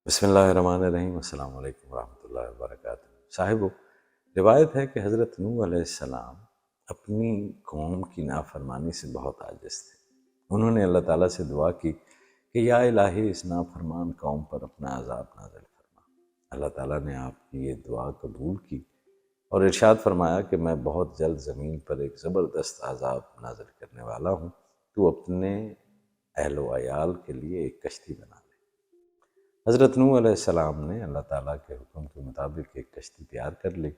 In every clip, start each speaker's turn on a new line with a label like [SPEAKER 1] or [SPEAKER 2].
[SPEAKER 1] بسم اللہ الرحمن الرحیم۔ السلام علیکم ورحمۃ اللہ وبرکاتہ۔ صاحب، روایت ہے کہ حضرت نوح علیہ السلام اپنی قوم کی نافرمانی سے بہت عاجز تھے۔ انہوں نے اللہ تعالیٰ سے دعا کی کہ یا الہی اس نافرمان قوم پر اپنا عذاب نازل فرما۔ اللہ تعالیٰ نے آپ کی یہ دعا قبول کی اور ارشاد فرمایا کہ میں بہت جلد زمین پر ایک زبردست عذاب نازل کرنے والا ہوں، تو اپنے اہل و عیال کے لیے ایک کشتی بنا لے۔ حضرت نوح علیہ السلام نے اللہ تعالیٰ کے حکم کے مطابق ایک کشتی تیار کر لی۔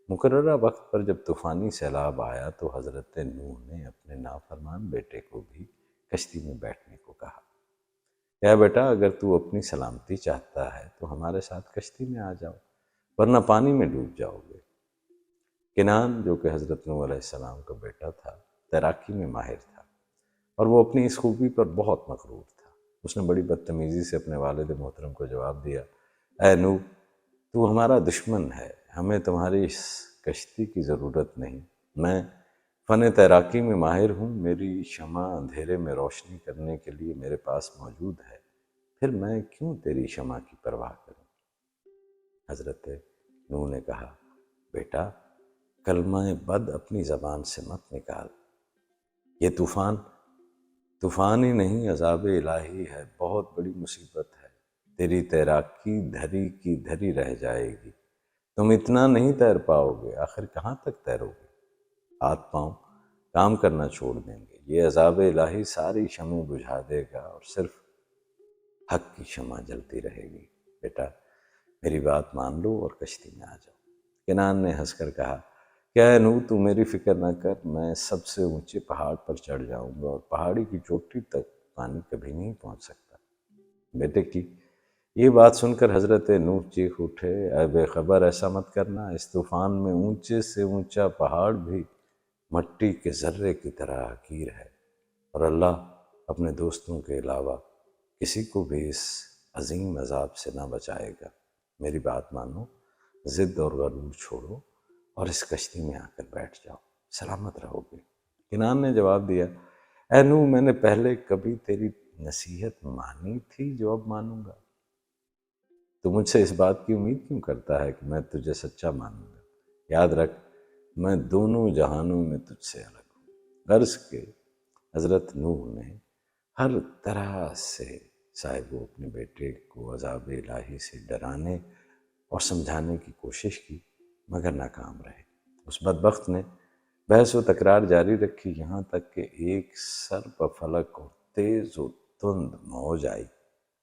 [SPEAKER 1] مقررہ وقت پر جب طوفانی سیلاب آیا تو حضرت نوح نے اپنے نافرمان بیٹے کو بھی کشتی میں بیٹھنے کو کہا، یا بیٹا اگر تو اپنی سلامتی چاہتا ہے تو ہمارے ساتھ کشتی میں آ جاؤ، ورنہ پانی میں ڈوب جاؤ گے۔ کنعان جو کہ حضرت نوح علیہ السلام کا بیٹا تھا، تیراکی میں ماہر تھا اور وہ اپنی اس خوبی پر بہت مغرور تھا۔ اس نے بڑی بدتمیزی سے اپنے والد محترم کو جواب دیا، اے نوح، تو ہمارا دشمن ہے، ہمیں تمہاری اس کشتی کی ضرورت نہیں۔ میں فن تیراکی میں ماہر ہوں، میری شمع اندھیرے میں روشنی کرنے کے لیے میرے پاس موجود ہے، پھر میں کیوں تیری شمع کی پرواہ کروں؟ حضرت نوح نے کہا، بیٹا کلمہ بد اپنی زبان سے مت نکال، یہ طوفان ہی نہیں عذاب الہی ہے، بہت بڑی مصیبت ہے، تیری تیراکی دھری کی دھری رہ جائے گی، تم اتنا نہیں تیر پاؤ گے، آخر کہاں تک تیرو گے؟ ہاتھ پاؤں کام کرنا چھوڑ دیں گے، یہ عذاب الہی ساری شمع بجھا دے گا اور صرف حق کی شمع جلتی رہے گی۔ بیٹا میری بات مان لو اور کشتی میں آ جاؤ۔ کنعان نے ہنس کر کہا کہ اے نوح تو میری فکر نہ کر، میں سب سے اونچے پہاڑ پر چڑھ جاؤں گا اور پہاڑی کی چوٹی تک پانی کبھی نہیں پہنچ سکتا۔ بیٹے کی یہ بات سن کر حضرت نوح چیخ اٹھے، اے بے خبر ایسا مت کرنا، اس طوفان میں اونچے سے اونچا پہاڑ بھی مٹی کے ذرے کی طرح حقیر ہے، اور اللہ اپنے دوستوں کے علاوہ کسی کو بھی اس عظیم عذاب سے نہ بچائے گا۔ میری بات مانو، ضد اور غرور چھوڑو اور اس کشتی میں آ کر بیٹھ جاؤ، سلامت رہو گے۔ کنعان نے جواب دیا، اے نوح میں نے پہلے کبھی تیری نصیحت مانی تھی جو اب مانوں گا؟ تو مجھ سے اس بات کی امید کیوں کرتا ہے کہ میں تجھے سچا مانوں گا؟ یاد رکھ میں دونوں جہانوں میں تجھ سے الگ ہوں۔ غرض کہ حضرت نوح نے ہر طرح سے صاحب اپنے بیٹے کو عذاب الہی سے ڈرانے اور سمجھانے کی کوشش کی، مگر ناکام رہے۔ اس بدبخت نے بحث و تکرار جاری رکھی، یہاں تک کہ ایک سر فلک اور تیز و تند موج آئی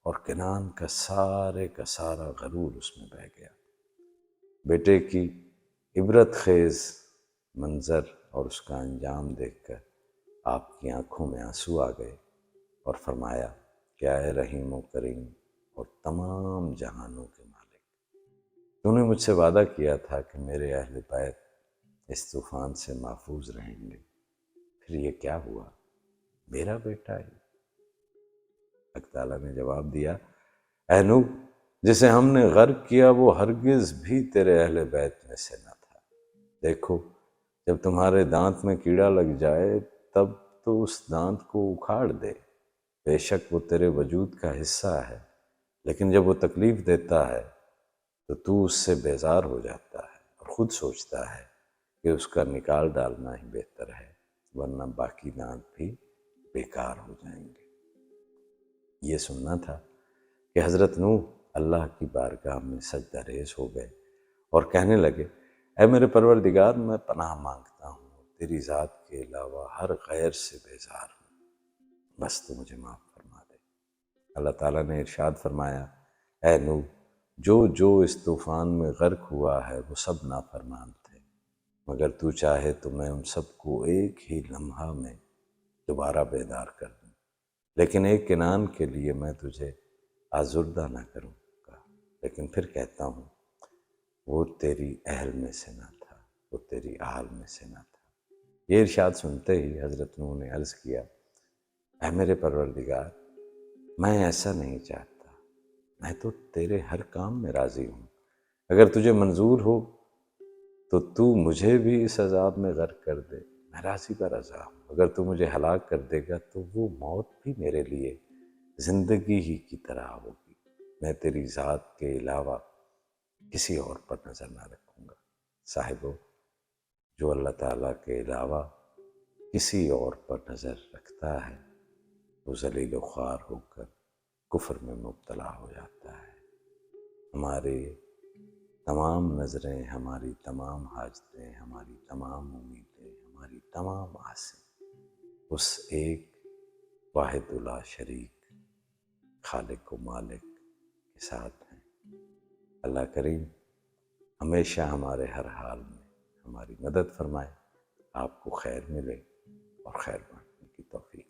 [SPEAKER 1] اور کنعان کا سارا غرور اس میں بہہ گیا۔ بیٹے کی عبرت خیز منظر اور اس کا انجام دیکھ کر آپ کی آنکھوں میں آنسو آ گئے اور فرمایا کہ اے رحیم و کریم اور تمام جہانوں کے مالک، تو نے مجھ سے وعدہ کیا تھا کہ میرے اہل بیت اس طوفان سے محفوظ رہیں گے، پھر یہ کیا ہوا؟ میرا بیٹا ہی۔ اللہ تعالیٰ نے جواب دیا، اے نوح جسے ہم نے غرق کیا وہ ہرگز بھی تیرے اہل بیت میں سے نہ تھا۔ دیکھو جب تمہارے دانت میں کیڑا لگ جائے تب تو اس دانت کو اکھاڑ دے، بے شک وہ تیرے وجود کا حصہ ہے، لیکن جب وہ تکلیف دیتا ہے تو اس سے بیزار ہو جاتا ہے اور خود سوچتا ہے کہ اس کا نکال ڈالنا ہی بہتر ہے، ورنہ باقی دانت بھی بیکار ہو جائیں گے۔ یہ سننا تھا کہ حضرت نوح اللہ کی بارگاہ میں سجدہ ریز ہو گئے اور کہنے لگے، اے میرے پروردگار میں پناہ مانگتا ہوں اور تیری ذات کے علاوہ ہر غیر سے بیزار ہوں، بس تو مجھے معاف فرما دے۔ اللہ تعالیٰ نے ارشاد فرمایا، اے نوح جو اس طوفان میں غرق ہوا ہے وہ سب نافرمان تھے، مگر تو چاہے تو میں ان سب کو ایک ہی لمحہ میں دوبارہ بیدار کر دوں، لیکن ایک کنعان کے لیے میں تجھے آزردہ نہ کروں گا۔ لیکن پھر کہتا ہوں وہ تیری اہل میں سے نہ تھا، وہ تیری آل میں سے نہ تھا۔ یہ ارشاد سنتے ہی حضرت نوح نے عرض کیا، اے میرے پروردگار میں ایسا نہیں چاہتا، میں تو تیرے ہر کام میں راضی ہوں، اگر تجھے منظور ہو تو مجھے بھی اس عذاب میں غرق کر دے، میں راضی برضا ہوں، اگر تو مجھے ہلاک کر دے گا تو وہ موت بھی میرے لیے زندگی ہی کی طرح ہوگی۔ میں تیری ذات کے علاوہ کسی اور پر نظر نہ رکھوں گا۔ صاحبو، جو اللہ تعالیٰ کے علاوہ کسی اور پر نظر رکھتا ہے وہ ذلیل و خوار ہو کر کفر میں مبتلا ہو جاتا ہے۔ ہماری تمام نظریں، ہماری تمام حاجتیں، ہماری تمام امیدیں، ہماری تمام آسیں اس ایک واحد لا شریک خالق و مالک کے ساتھ ہیں۔ اللہ کریم ہمیشہ ہمارے ہر حال میں ہماری مدد فرمائے، آپ کو خیر ملے اور خیر بانٹنے کی توفیق۔